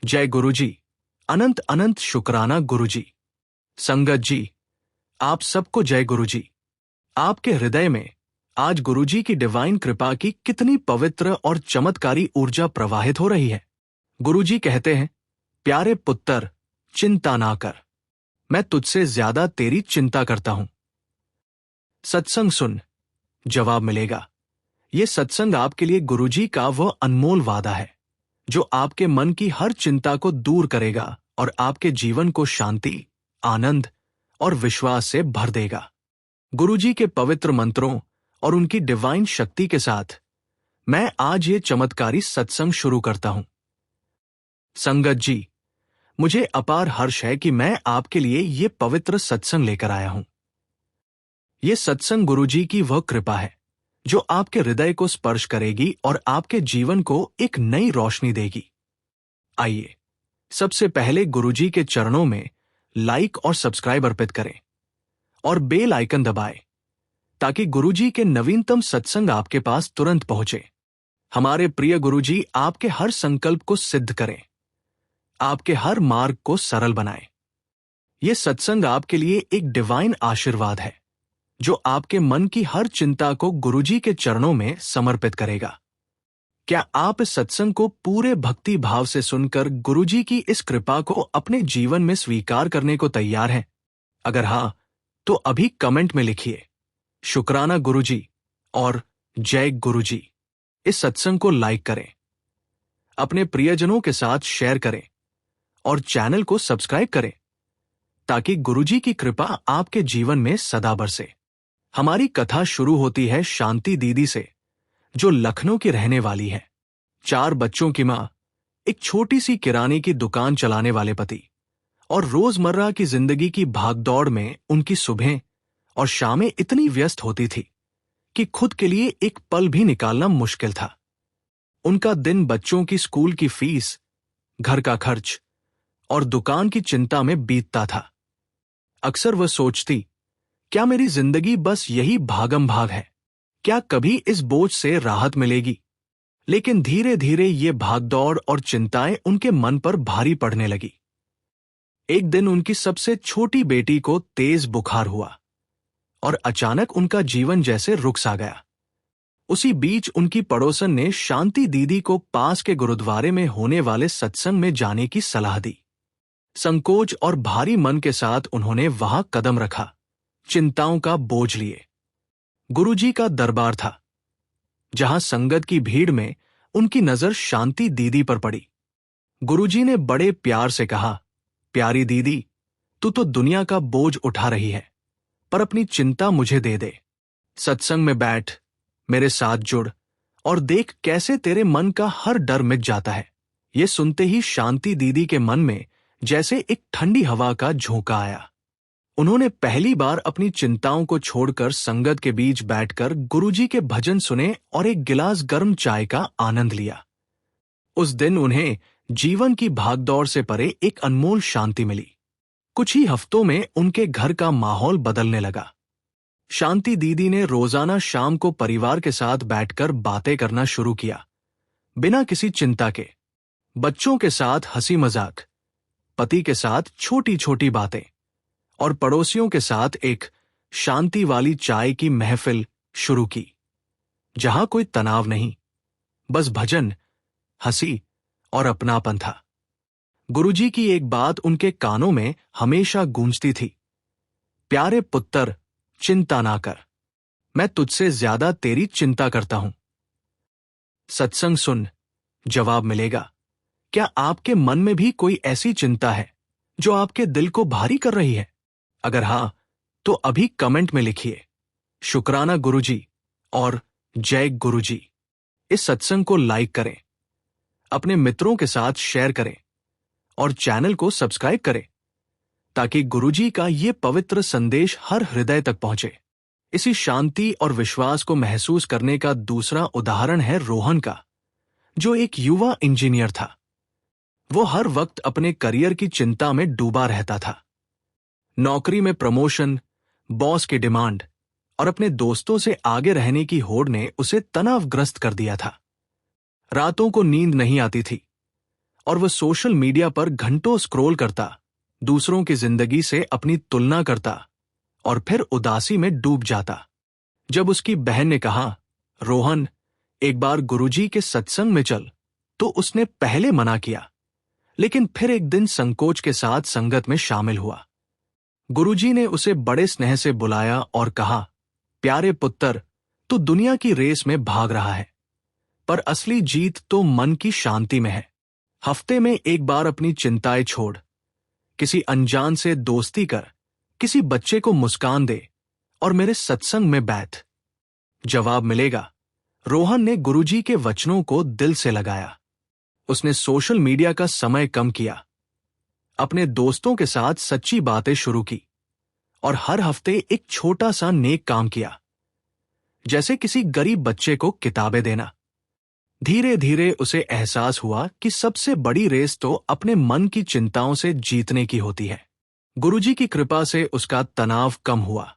जय गुरुजी। अनंत अनंत शुक्राना गुरुजी। संगत जी, आप सबको जय गुरुजी। आपके हृदय में आज गुरुजी की डिवाइन कृपा की कितनी पवित्र और चमत्कारी ऊर्जा प्रवाहित हो रही है। गुरुजी कहते हैं, प्यारे पुत्र, चिंता ना कर, मैं तुझसे ज्यादा तेरी चिंता करता हूं। सत्संग सुन, जवाब मिलेगा। यह सत्संग आपके लिए गुरुजी का वह अनमोल वादा है जो आपके मन की हर चिंता को दूर करेगा और आपके जीवन को शांति, आनंद और विश्वास से भर देगा। गुरुजी के पवित्र मंत्रों और उनकी डिवाइन शक्ति के साथ मैं आज ये चमत्कारी सत्संग शुरू करता हूं। संगत जी, मुझे अपार हर्ष है कि मैं आपके लिए ये पवित्र सत्संग लेकर आया हूं। ये सत्संग गुरुजी की वह कृपा है जो आपके हृदय को स्पर्श करेगी और आपके जीवन को एक नई रोशनी देगी। आइए, सबसे पहले गुरुजी के चरणों में लाइक और सब्सक्राइब अर्पित करें और बेल आइकन दबाएं ताकि गुरुजी के नवीनतम सत्संग आपके पास तुरंत पहुंचे। हमारे प्रिय गुरुजी आपके हर संकल्प को सिद्ध करें, आपके हर मार्ग को सरल बनाएं। यह सत्संग आपके लिए एक डिवाइन आशीर्वाद है जो आपके मन की हर चिंता को गुरुजी के चरणों में समर्पित करेगा। क्या आप इस सत्संग को पूरे भक्ति भाव से सुनकर गुरुजी की इस कृपा को अपने जीवन में स्वीकार करने को तैयार हैं? अगर हां, तो अभी कमेंट में लिखिए शुक्राना गुरुजी और जय गुरुजी। इस सत्संग को लाइक करें, अपने प्रियजनों के साथ शेयर करें और चैनल को सब्सक्राइब करें ताकि गुरुजी की कृपा आपके जीवन में सदा बरसे। हमारी कथा शुरू होती है शांति दीदी से, जो लखनऊ की रहने वाली है। 4 बच्चों की मां, एक छोटी सी किराने की दुकान चलाने वाले पति और रोजमर्रा की जिंदगी की भागदौड़ में उनकी सुबहें और शामें इतनी व्यस्त होती थी कि खुद के लिए एक पल भी निकालना मुश्किल था। उनका दिन बच्चों की स्कूल की फीस, घर का खर्च और दुकान की चिंता में बीतता था। अक्सर वह सोचती, क्या मेरी जिंदगी बस यही भागम भाग है? क्या कभी इस बोझ से राहत मिलेगी? लेकिन धीरे धीरे ये भागदौड़ और चिंताएं उनके मन पर भारी पड़ने लगी। एक दिन उनकी सबसे छोटी बेटी को तेज बुखार हुआ और अचानक उनका जीवन जैसे रुक सा गया। उसी बीच उनकी पड़ोसन ने शांति दीदी को पास के गुरुद्वारे में होने वाले सत्संग में जाने की सलाह दी। संकोच और भारी मन के साथ उन्होंने वहां कदम रखा, चिंताओं का बोझ लिए। गुरुजी का दरबार था, जहां संगत की भीड़ में उनकी नजर शांति दीदी पर पड़ी। गुरुजी ने बड़े प्यार से कहा, प्यारी दीदी, तू तो दुनिया का बोझ उठा रही है, पर अपनी चिंता मुझे दे दे। सत्संग में बैठ, मेरे साथ जुड़ और देख कैसे तेरे मन का हर डर मिट जाता है। ये सुनते ही शांति दीदी के मन में जैसे एक ठंडी हवा का झोंका आया। उन्होंने पहली बार अपनी चिंताओं को छोड़कर संगत के बीच बैठकर गुरुजी के भजन सुने और एक गिलास गर्म चाय का आनंद लिया। उस दिन उन्हें जीवन की भागदौड़ से परे एक अनमोल शांति मिली। कुछ ही हफ्तों में उनके घर का माहौल बदलने लगा। शांति दीदी ने रोजाना शाम को परिवार के साथ बैठकर बातें करना शुरू किया, बिना किसी चिंता के। बच्चों के साथ हंसी मजाक, पति के साथ छोटी छोटी बातें और पड़ोसियों के साथ एक शांति वाली चाय की महफिल शुरू की, जहां कोई तनाव नहीं, बस भजन, हंसी और अपनापन था। गुरुजी की एक बात उनके कानों में हमेशा गूंजती थी, प्यारे पुत्र, चिंता ना कर, मैं तुझसे ज्यादा तेरी चिंता करता हूं। सत्संग सुन, जवाब मिलेगा। क्या आपके मन में भी कोई ऐसी चिंता है जो आपके दिल को भारी कर रही है? अगर हां, तो अभी कमेंट में लिखिए शुक्राना गुरुजी और जय गुरुजी। इस सत्संग को लाइक करें, अपने मित्रों के साथ शेयर करें और चैनल को सब्सक्राइब करें ताकि गुरुजी का ये पवित्र संदेश हर हृदय तक पहुंचे। इसी शांति और विश्वास को महसूस करने का दूसरा उदाहरण है रोहन का, जो एक युवा इंजीनियर था। वो हर वक्त अपने करियर की चिंता में डूबा रहता था। नौकरी में प्रमोशन, बॉस की डिमांड और अपने दोस्तों से आगे रहने की होड़ ने उसे तनावग्रस्त कर दिया था। रातों को नींद नहीं आती थी और वह सोशल मीडिया पर घंटों स्क्रॉल करता, दूसरों की जिंदगी से अपनी तुलना करता और फिर उदासी में डूब जाता। जब उसकी बहन ने कहा, रोहन, एक बार गुरुजी के सत्संग में चल, तो उसने पहले मना किया, लेकिन फिर एक दिन संकोच के साथ संगत में शामिल हुआ। गुरुजी ने उसे बड़े स्नेह से बुलाया और कहा, प्यारे पुत्र, तू दुनिया की रेस में भाग रहा है, पर असली जीत तो मन की शांति में है। हफ्ते में एक बार अपनी चिंताएं छोड़, किसी अनजान से दोस्ती कर, किसी बच्चे को मुस्कान दे और मेरे सत्संग में बैठ। जवाब मिलेगा। रोहन ने गुरुजी के वचनों को दिल से लगाया। उसने सोशल मीडिया का समय कम किया, अपने दोस्तों के साथ सच्ची बातें शुरू की और हर हफ्ते एक छोटा सा नेक काम किया, जैसे किसी गरीब बच्चे को किताबें देना। धीरे धीरे उसे एहसास हुआ कि सबसे बड़ी रेस तो अपने मन की चिंताओं से जीतने की होती है। गुरुजी की कृपा से उसका तनाव कम हुआ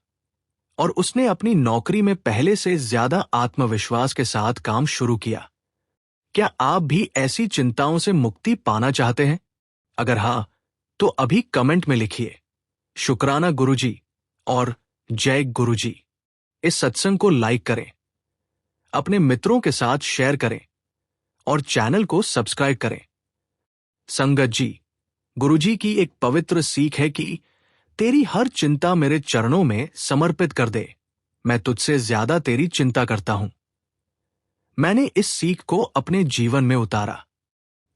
और उसने अपनी नौकरी में पहले से ज्यादा आत्मविश्वास के साथ काम शुरू किया। क्या आप भी ऐसी चिंताओं से मुक्ति पाना चाहते हैं? अगर हां, तो अभी कमेंट में लिखिए, शुक्राना गुरुजी और जय गुरुजी। इस सत्संग को लाइक करें, अपने मित्रों के साथ शेयर करें और चैनल को सब्सक्राइब करें। संगत जी, गुरुजी की एक पवित्र सीख है कि तेरी हर चिंता मेरे चरणों में समर्पित कर दे, मैं तुझसे ज्यादा तेरी चिंता करता हूं। मैंने इस सीख को अपने जीवन में उतारा।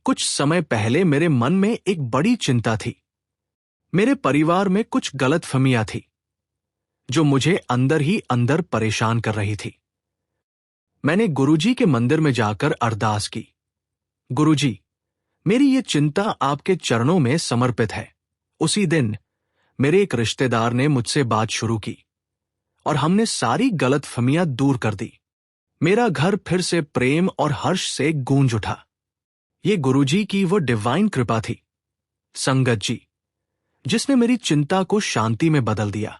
कुछ समय पहले मेरे मन में एक बड़ी चिंता थी। मेरे परिवार में कुछ गलतफहमियां थी, जो मुझे अंदर ही अंदर परेशान कर रही थी। मैंने गुरुजी के मंदिर में जाकर अरदास की, गुरुजी, मेरी ये चिंता आपके चरणों में समर्पित है। उसी दिन मेरे एक रिश्तेदार ने मुझसे बात शुरू की और हमने सारी गलतफहमियां दूर कर दी। मेरा घर फिर से प्रेम और हर्ष से गूंज उठा। ये गुरुजी की वो डिवाइन कृपा थी, संगत जी, जिसने मेरी चिंता को शांति में बदल दिया।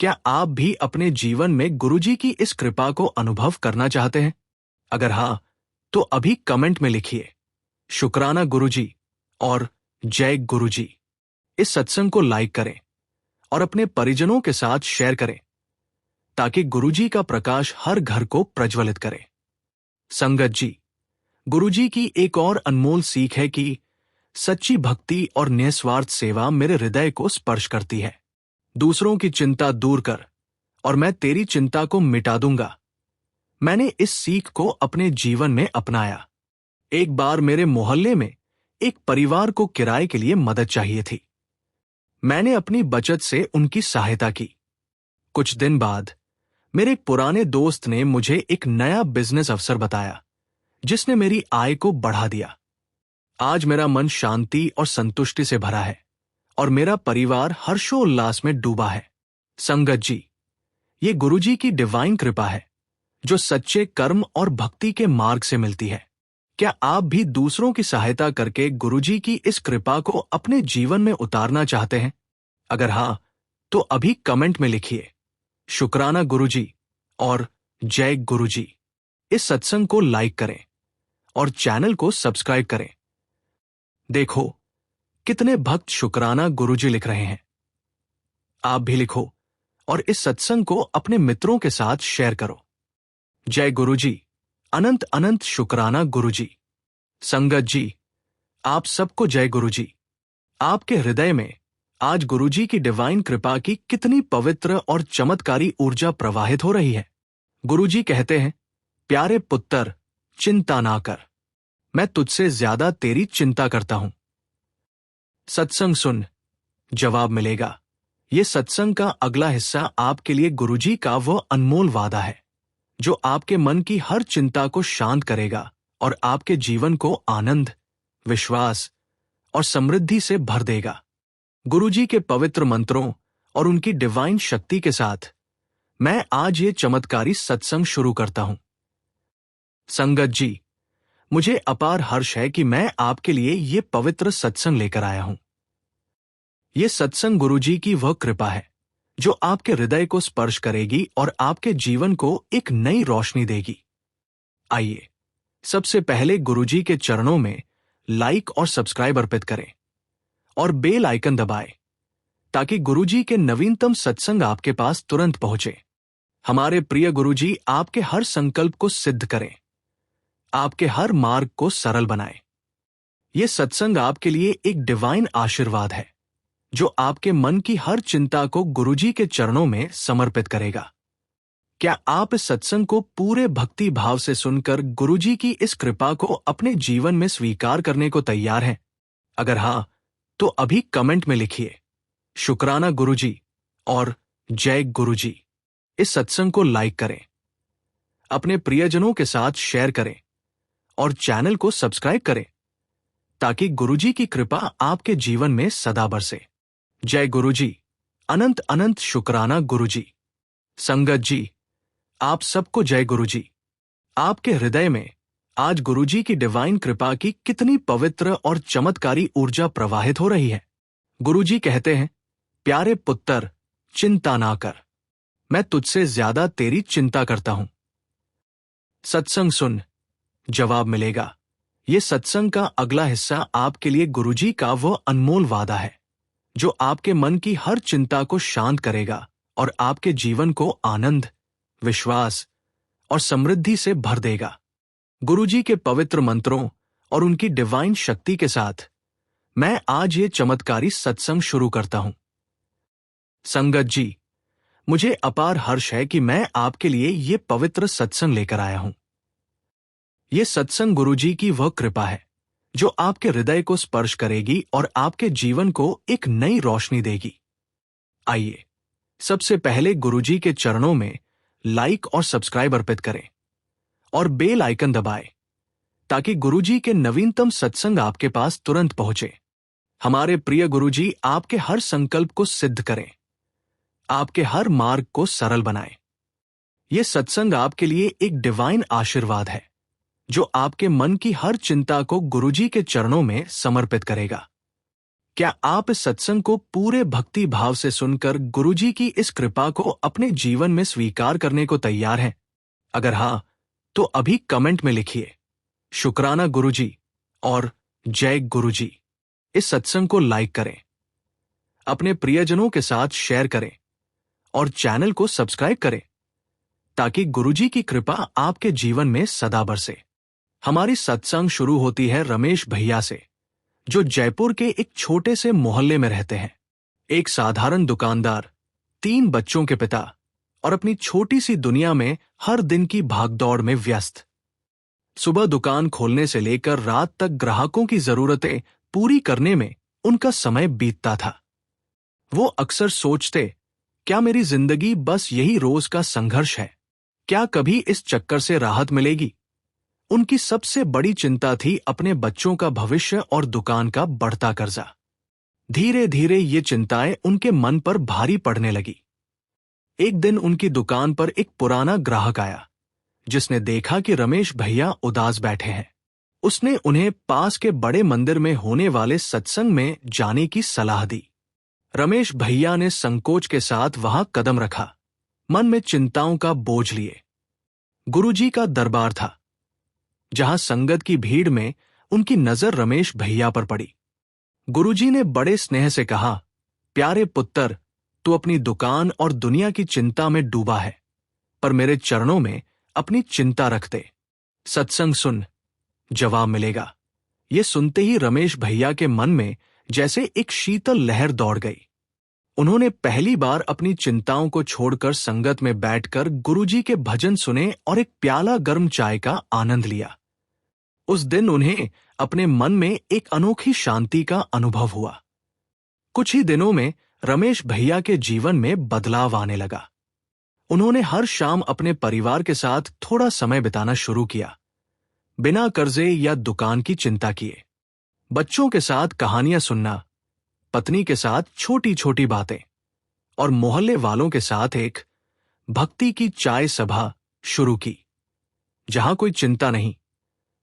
क्या आप भी अपने जीवन में गुरुजी की इस कृपा को अनुभव करना चाहते हैं? अगर हां, तो अभी कमेंट में लिखिए, शुक्राना गुरुजी और जय गुरुजी। इस सत्संग को लाइक करें और अपने परिजनों के साथ शेयर करें, ताकि गुरुजी का प्रकाश हर घर को प्रज्वलित करे। संगत जी, गुरुजी की एक और अनमोल सीख है कि सच्ची भक्ति और निस्वार्थ सेवा मेरे हृदय को स्पर्श करती है। दूसरों की चिंता दूर कर और मैं तेरी चिंता को मिटा दूंगा। मैंने इस सीख को अपने जीवन में अपनाया। एक बार मेरे मोहल्ले में एक परिवार को किराए के लिए मदद चाहिए थी। मैंने अपनी बचत से उनकी सहायता की। कुछ दिन बाद मेरे एक पुराने दोस्त ने मुझे एक नया बिजनेस अवसर बताया, जिसने मेरी आय को बढ़ा दिया। आज मेरा मन शांति और संतुष्टि से भरा है और मेरा परिवार हर्षोल्लास में डूबा है। संगत जी, ये गुरुजी की डिवाइन कृपा है, जो सच्चे कर्म और भक्ति के मार्ग से मिलती है। क्या आप भी दूसरों की सहायता करके गुरुजी की इस कृपा को अपने जीवन में उतारना चाहते हैं? अगर हां, तो अभी कमेंट में लिखिए, शुक्राना गुरुजी और जय गुरुजी। इस सत्संग को लाइक करें और चैनल को सब्सक्राइब करें। देखो, कितने भक्त शुक्राना गुरुजी लिख रहे हैं। आप भी लिखो और इस सत्संग को अपने मित्रों के साथ शेयर करो। जय गुरुजी, अनंत अनंत शुक्राना गुरुजी। संगत जी, आप सबको जय गुरुजी। आपके हृदय में आज गुरुजी की डिवाइन कृपा की कितनी पवित्र और चमत्कारी ऊर्जा प्रवाहित हो रही है। गुरुजी कहते हैं, प्यारे पुत्र, चिंता ना कर, मैं तुझसे ज्यादा तेरी चिंता करता हूं। सत्संग सुन, जवाब मिलेगा। ये सत्संग का अगला हिस्सा आपके लिए गुरुजी का वो अनमोल वादा है, जो आपके मन की हर चिंता को शांत करेगा और आपके जीवन को आनंद, विश्वास और समृद्धि से भर देगा। गुरुजी के पवित्र मंत्रों और उनकी डिवाइन शक्ति के साथ मैं आज ये चमत्कारी सत्संग शुरू करता हूं। संगत जी, मुझे अपार हर्ष है कि मैं आपके लिए ये पवित्र सत्संग लेकर आया हूं। ये सत्संग गुरुजी की वह कृपा है, जो आपके हृदय को स्पर्श करेगी और आपके जीवन को एक नई रोशनी देगी। आइए, सबसे पहले गुरुजी के चरणों में लाइक और सब्सक्राइब अर्पित करें और बेल आइकन दबाएं ताकि गुरुजी के नवीनतम सत्संग आपके पास तुरंत पहुंचे। हमारे प्रिय गुरुजी आपके हर संकल्प को सिद्ध करें, आपके हर मार्ग को सरल बनाएं। यह सत्संग आपके लिए एक डिवाइन आशीर्वाद है जो आपके मन की हर चिंता को गुरुजी के चरणों में समर्पित करेगा। क्या आप इस सत्संग को पूरे भक्ति भाव से सुनकर गुरुजी की इस कृपा को अपने जीवन में स्वीकार करने को तैयार हैं? अगर हां, तो अभी कमेंट में लिखिए शुक्राना गुरुजी और जय गुरुजी। इस सत्संग को लाइक करें, अपने प्रियजनों के साथ शेयर करें और चैनल को सब्सक्राइब करें ताकि गुरुजी की कृपा आपके जीवन में सदा बरसे। जय गुरुजी। अनंत अनंत शुक्राना गुरुजी। संगत जी, आप सबको जय गुरुजी। आपके हृदय में आज गुरुजी की डिवाइन कृपा की कितनी पवित्र और चमत्कारी ऊर्जा प्रवाहित हो रही है। गुरुजी कहते हैं, प्यारे पुत्र, चिंता ना कर, मैं तुझसे ज्यादा तेरी चिंता करता हूं। सत्संग सुन, जवाब मिलेगा। यह सत्संग का अगला हिस्सा आपके लिए गुरुजी का वह अनमोल वादा है जो आपके मन की हर चिंता को शांत करेगा और आपके जीवन को आनंद, विश्वास और समृद्धि से भर देगा। गुरुजी के पवित्र मंत्रों और उनकी डिवाइन शक्ति के साथ मैं आज ये चमत्कारी सत्संग शुरू करता हूं। संगत जी, मुझे अपार हर्ष है कि मैं आपके लिए ये पवित्र सत्संग लेकर आया हूं। ये सत्संग गुरुजी की वह कृपा है जो आपके हृदय को स्पर्श करेगी और आपके जीवन को एक नई रोशनी देगी। आइए, सबसे पहले गुरुजी के चरणों में लाइक और सब्सक्राइब अर्पित करें और बेल आइकन दबाएं ताकि गुरुजी के नवीनतम सत्संग आपके पास तुरंत पहुंचे। हमारे प्रिय गुरुजी आपके हर संकल्प को सिद्ध करें, आपके हर मार्ग को सरल बनाएं। यह सत्संग आपके लिए एक डिवाइन आशीर्वाद है जो आपके मन की हर चिंता को गुरुजी के चरणों में समर्पित करेगा। क्या आप इस सत्संग को पूरे भक्ति भाव से सुनकर गुरुजी की इस कृपा को अपने जीवन में स्वीकार करने को तैयार हैं? अगर हां, तो अभी कमेंट में लिखिए शुक्राना गुरुजी और जय गुरुजी। इस सत्संग को लाइक करें, अपने प्रियजनों के साथ शेयर करें और चैनल को सब्सक्राइब करें ताकि गुरुजी की कृपा आपके जीवन में सदा बरसे। हमारी सत्संग शुरू होती है रमेश भैया से, जो जयपुर के एक छोटे से मोहल्ले में रहते हैं। एक साधारण दुकानदार, 3 बच्चों के पिता और अपनी छोटी सी दुनिया में हर दिन की भागदौड़ में व्यस्त। सुबह दुकान खोलने से लेकर रात तक ग्राहकों की जरूरतें पूरी करने में उनका समय बीतता था। वो अक्सर सोचते, क्या मेरी जिंदगी बस यही रोज का संघर्ष है? क्या कभी इस चक्कर से राहत मिलेगी? उनकी सबसे बड़ी चिंता थी अपने बच्चों का भविष्य और दुकान का बढ़ता कर्जा। धीरे धीरे ये चिंताएं उनके मन पर भारी पड़ने लगी। एक दिन उनकी दुकान पर एक पुराना ग्राहक आया जिसने देखा कि रमेश भैया उदास बैठे हैं। उसने उन्हें पास के बड़े मंदिर में होने वाले सत्संग में जाने की सलाह दी। रमेश भैया ने संकोच के साथ वहां कदम रखा, मन में चिंताओं का बोझ लिए। गुरुजी का दरबार था जहां संगत की भीड़ में उनकी नजर रमेश भैया पर पड़ी। गुरुजी ने बड़े स्नेह से कहा, प्यारे पुत्र, तू अपनी दुकान और दुनिया की चिंता में डूबा है, पर मेरे चरणों में अपनी चिंता रख दे। सत्संग सुन, जवाब मिलेगा। ये सुनते ही रमेश भैया के मन में जैसे एक शीतल लहर दौड़ गई। उन्होंने पहली बार अपनी चिंताओं को छोड़कर संगत में बैठकर गुरुजी के भजन सुने और एक प्याला गर्म चाय का आनंद लिया। उस दिन उन्हें अपने मन में एक अनोखी शांति का अनुभव हुआ। कुछ ही दिनों में रमेश भैया के जीवन में बदलाव आने लगा। उन्होंने हर शाम अपने परिवार के साथ थोड़ा समय बिताना शुरू किया, बिना कर्जे या दुकान की चिंता किए। बच्चों के साथ कहानियां सुनना, पत्नी के साथ छोटी छोटी बातें और मोहल्ले वालों के साथ एक भक्ति की चाय सभा शुरू की, जहां कोई चिंता नहीं,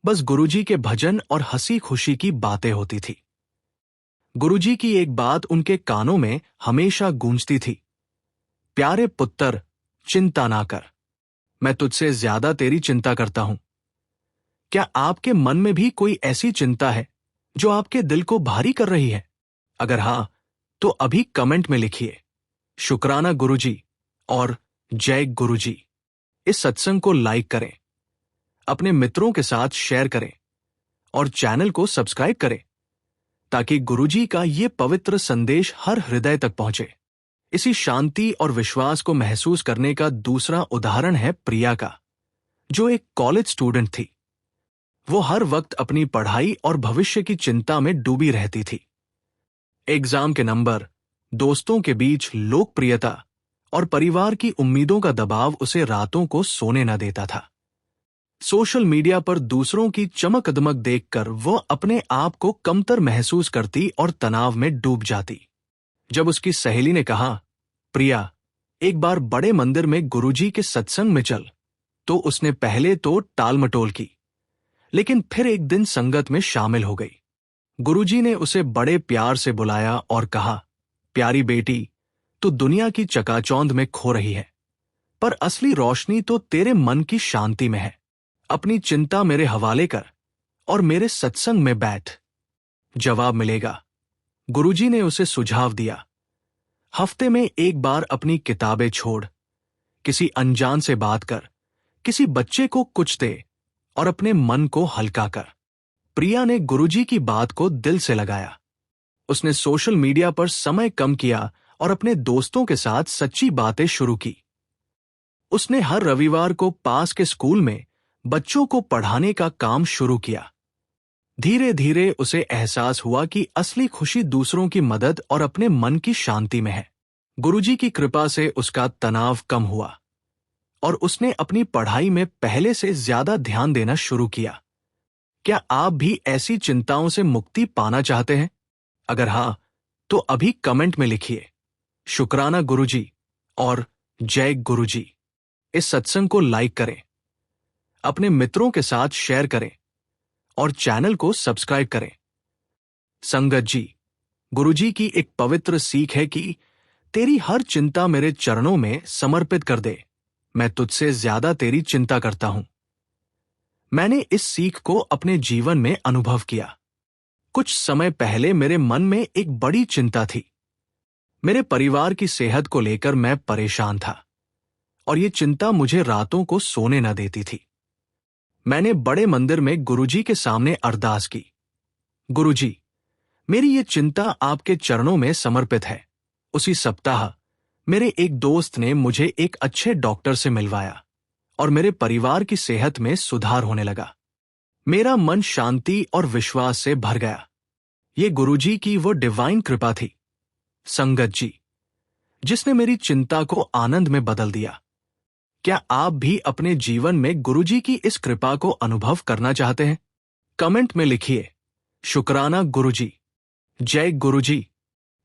बस गुरुजी के भजन और हंसी खुशी की बातें होती थी। गुरुजी की एक बात उनके कानों में हमेशा गूंजती थी, प्यारे पुत्र, चिंता ना कर, मैं तुझसे ज्यादा तेरी चिंता करता हूं। क्या आपके मन में भी कोई ऐसी चिंता है जो आपके दिल को भारी कर रही है? अगर हाँ, तो अभी कमेंट में लिखिए शुक्राना गुरुजी और जय गुरुजी। इस सत्संग को लाइक करें, अपने मित्रों के साथ शेयर करें और चैनल को सब्सक्राइब करें ताकि गुरुजी का ये पवित्र संदेश हर हृदय तक पहुंचे। इसी शांति और विश्वास को महसूस करने का दूसरा उदाहरण है प्रिया का, जो एक कॉलेज स्टूडेंट थी। वो हर वक्त अपनी पढ़ाई और भविष्य की चिंता में डूबी रहती थी। एग्जाम के नंबर, दोस्तों के बीच लोकप्रियता और परिवार की उम्मीदों का दबाव उसे रातों को सोने न देता था। सोशल मीडिया पर दूसरों की चमक-दमक देखकर वो अपने आप को कमतर महसूस करती और तनाव में डूब जाती। जब उसकी सहेली ने कहा, प्रिया, एक बार बड़े मंदिर में गुरुजी के सत्संग में चल, तो उसने पहले तो टालमटोल की, लेकिन फिर एक दिन संगत में शामिल हो गई। गुरुजी ने उसे बड़े प्यार से बुलाया और कहा, प्यारी बेटी, तू दुनिया की चकाचौंध में खो रही है, पर असली रोशनी तो तेरे मन की शांति में है। अपनी चिंता मेरे हवाले कर और मेरे सत्संग में बैठ, जवाब मिलेगा। गुरुजी ने उसे सुझाव दिया, हफ्ते में एक बार अपनी किताबें छोड़, किसी अनजान से बात कर, किसी बच्चे को कुछ दे और अपने मन को हल्का कर। प्रिया ने गुरुजी की बात को दिल से लगाया। उसने सोशल मीडिया पर समय कम किया और अपने दोस्तों के साथ सच्ची बातें शुरू की। उसने हर रविवार को पास के स्कूल में बच्चों को पढ़ाने का काम शुरू किया। धीरे धीरे उसे एहसास हुआ कि असली खुशी दूसरों की मदद और अपने मन की शांति में है। गुरुजी की कृपा से उसका तनाव कम हुआ और उसने अपनी पढ़ाई में पहले से ज्यादा ध्यान देना शुरू किया। क्या आप भी ऐसी चिंताओं से मुक्ति पाना चाहते हैं? अगर हाँ, तो अभी कमेंट में लिखिए शुक्राना गुरुजी और जय गुरुजी। इस सत्संग को लाइक करें, अपने मित्रों के साथ शेयर करें और चैनल को सब्सक्राइब करें। संगत जी, गुरुजी की एक पवित्र सीख है कि तेरी हर चिंता मेरे चरणों में समर्पित कर दे, मैं तुझसे ज्यादा तेरी चिंता करता हूं। मैंने इस सीख को अपने जीवन में अनुभव किया। कुछ समय पहले मेरे मन में एक बड़ी चिंता थी। मेरे परिवार की सेहत को लेकर मैं परेशान था और ये चिंता मुझे रातों को सोने न देती थी। मैंने बड़े मंदिर में गुरुजी के सामने अरदास की, गुरुजी, मेरी ये चिंता आपके चरणों में समर्पित है। उसी सप्ताह मेरे एक दोस्त ने मुझे एक अच्छे डॉक्टर से मिलवाया और मेरे परिवार की सेहत में सुधार होने लगा। मेरा मन शांति और विश्वास से भर गया। ये गुरुजी की वो डिवाइन कृपा थी, संगत जी, जिसने मेरी चिंता को आनंद में बदल दिया। क्या आप भी अपने जीवन में गुरुजी की इस कृपा को अनुभव करना चाहते हैं? कमेंट में लिखिए शुक्राना गुरुजी, जय गुरुजी,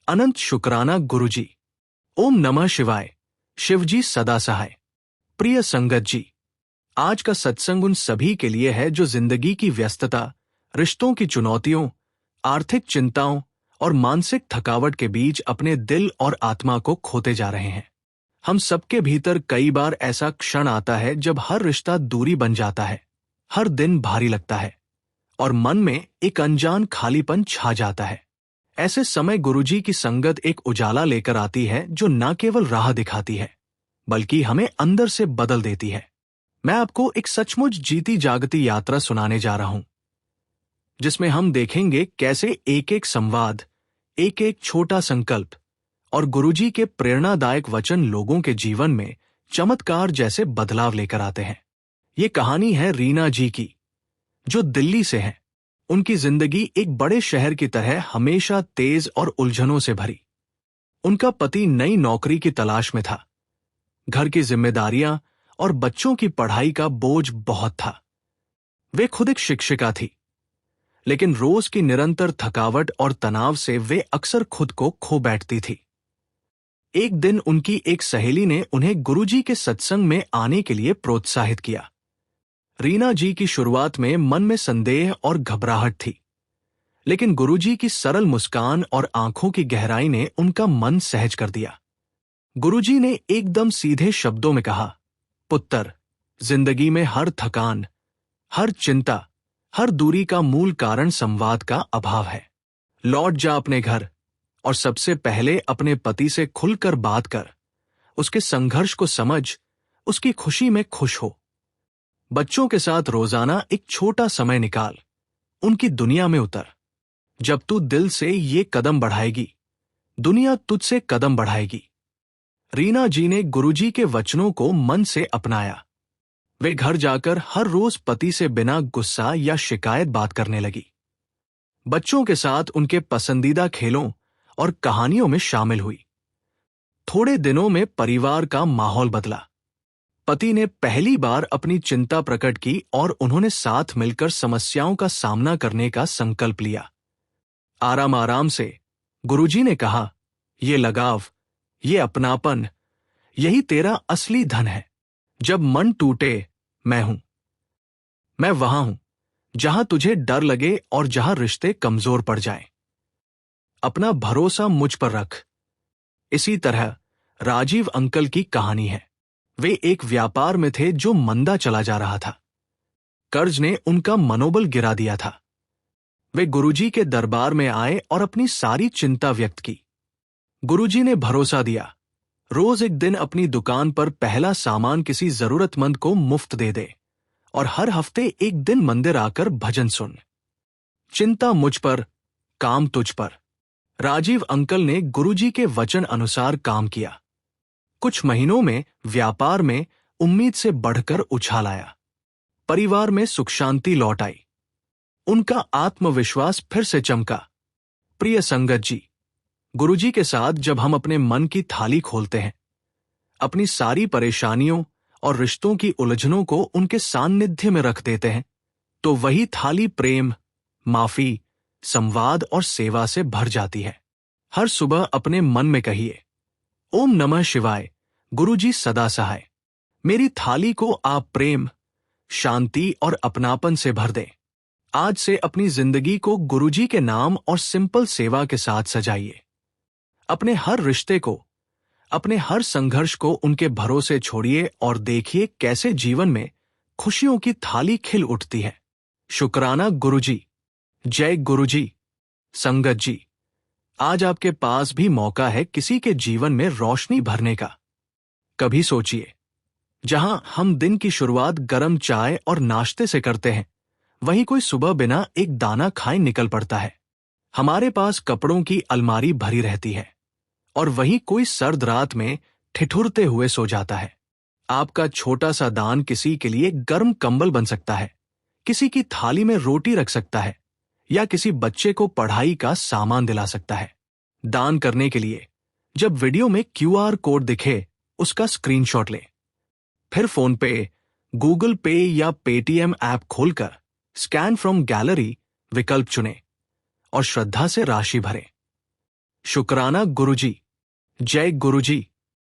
अनंत शुक्राना गुरुजी। ओम नमः शिवाय, शिवजी सदा सहाय। प्रिय संगत जी, आज का सत्संग उन सभी के लिए है जो जिंदगी की व्यस्तता, रिश्तों की चुनौतियों, आर्थिक चिंताओं और मानसिक थकावट के बीच अपने दिल और आत्मा को खोते जा रहे हैं। हम सबके भीतर कई बार ऐसा क्षण आता है जब हर रिश्ता दूरी बन जाता है, हर दिन भारी लगता है और मन में एक अनजान खालीपन छा जाता है। ऐसे समय गुरुजी की संगत एक उजाला लेकर आती है जो न केवल राह दिखाती है, बल्कि हमें अंदर से बदल देती है। मैं आपको एक सचमुच जीती जागती यात्रा सुनाने जा रहा हूं, जिसमें हम देखेंगे कैसे एक एक संवाद, एक एक छोटा संकल्प और गुरुजी के प्रेरणादायक वचन लोगों के जीवन में चमत्कार जैसे बदलाव लेकर आते हैं। ये कहानी है रीना जी की, जो दिल्ली से हैं। उनकी जिंदगी एक बड़े शहर की तरह हमेशा तेज और उलझनों से भरी। उनका पति नई नौकरी की तलाश में था, घर की जिम्मेदारियां और बच्चों की पढ़ाई का बोझ बहुत था। वे खुद एक शिक्षिका थी, लेकिन रोज की निरंतर थकावट और तनाव से वे अक्सर खुद को खो बैठती थी। एक दिन उनकी एक सहेली ने उन्हें गुरुजी के सत्संग में आने के लिए प्रोत्साहित किया। रीना जी की शुरुआत में मन में संदेह और घबराहट थी, लेकिन गुरुजी की सरल मुस्कान और आंखों की गहराई ने उनका मन सहज कर दिया। गुरुजी ने एकदम सीधे शब्दों में कहा, पुत्र, जिंदगी में हर थकान, हर चिंता हर दूरी का मूल कारण संवाद का अभाव है। लौट जा अपने घर और सबसे पहले अपने पति से खुलकर बात कर, उसके संघर्ष को समझ, उसकी खुशी में खुश हो। बच्चों के साथ रोजाना एक छोटा समय निकाल, उनकी दुनिया में उतर। जब तू दिल से ये कदम बढ़ाएगी, दुनिया तुझसे कदम बढ़ाएगी। रीना जी ने गुरुजी के वचनों को मन से अपनाया। वे घर जाकर हर रोज पति से बिना गुस्सा या शिकायत बात करने लगी। बच्चों के साथ उनके पसंदीदा खेलों और कहानियों में शामिल हुई। थोड़े दिनों में परिवार का माहौल बदला। पति ने पहली बार अपनी चिंता प्रकट की और उन्होंने साथ मिलकर समस्याओं का सामना करने का संकल्प लिया। आराम आराम से गुरुजी ने कहा, ये लगाव, ये अपनापन, यही तेरा असली धन है। जब मन टूटे, मैं हूं। मैं वहां हूं जहां तुझे डर लगे और जहां रिश्ते कमजोर पड़ जाएं। अपना भरोसा मुझ पर रख। इसी तरह राजीव अंकल की कहानी है। वे एक व्यापार में थे जो मंदा चला जा रहा था। कर्ज ने उनका मनोबल गिरा दिया था। वे गुरुजी के दरबार में आए और अपनी सारी चिंता व्यक्त की। गुरुजी ने भरोसा दिया, रोज एक दिन अपनी दुकान पर पहला सामान किसी जरूरतमंद को मुफ्त दे दे और हर हफ्ते एक दिन मंदिर आकर भजन सुन। चिंता मुझ पर, काम तुझ पर। राजीव अंकल ने गुरुजी के वचन अनुसार काम किया। कुछ महीनों में व्यापार में उम्मीद से बढ़कर उछाल आया। परिवार में सुख शांति लौट आई। उनका आत्मविश्वास फिर से चमका। प्रिय संगत जी, गुरुजी के साथ जब हम अपने मन की थाली खोलते हैं, अपनी सारी परेशानियों और रिश्तों की उलझनों को उनके सान्निध्य में रख देते हैं, तो वही थाली प्रेम, माफी, संवाद और सेवा से भर जाती है। हर सुबह अपने मन में कहिए, ओम नमः शिवाय, गुरुजी सदा सहाय। मेरी थाली को आप प्रेम, शांति और अपनापन से भर दें। आज से अपनी जिंदगी को गुरुजी के नाम और सिंपल सेवा के साथ सजाइए। अपने हर रिश्ते को, अपने हर संघर्ष को उनके भरोसे छोड़िए और देखिए कैसे जीवन में खुशियों की थाली खिल उठती है। शुक्राना गुरुजी। जय गुरुजी। संगत जी, आज आपके पास भी मौका है किसी के जीवन में रोशनी भरने का। कभी सोचिए, जहां हम दिन की शुरुआत गर्म चाय और नाश्ते से करते हैं, वहीं कोई सुबह बिना एक दाना खाए निकल पड़ता है। हमारे पास कपड़ों की अलमारी भरी रहती है और वहीं कोई सर्द रात में ठिठुरते हुए सो जाता है। आपका छोटा सा दान किसी के लिए गर्म कंबल बन सकता है, किसी की थाली में रोटी रख सकता है या किसी बच्चे को पढ़ाई का सामान दिला सकता है। दान करने के लिए जब वीडियो में क्यूआर कोड दिखे, उसका स्क्रीनशॉट लें। फिर फोन पे, गूगल पे या पेटीएम ऐप खोलकर स्कैन फ्रॉम गैलरी विकल्प चुनें और श्रद्धा से राशि भरें। शुक्राना गुरुजी। जय गुरुजी।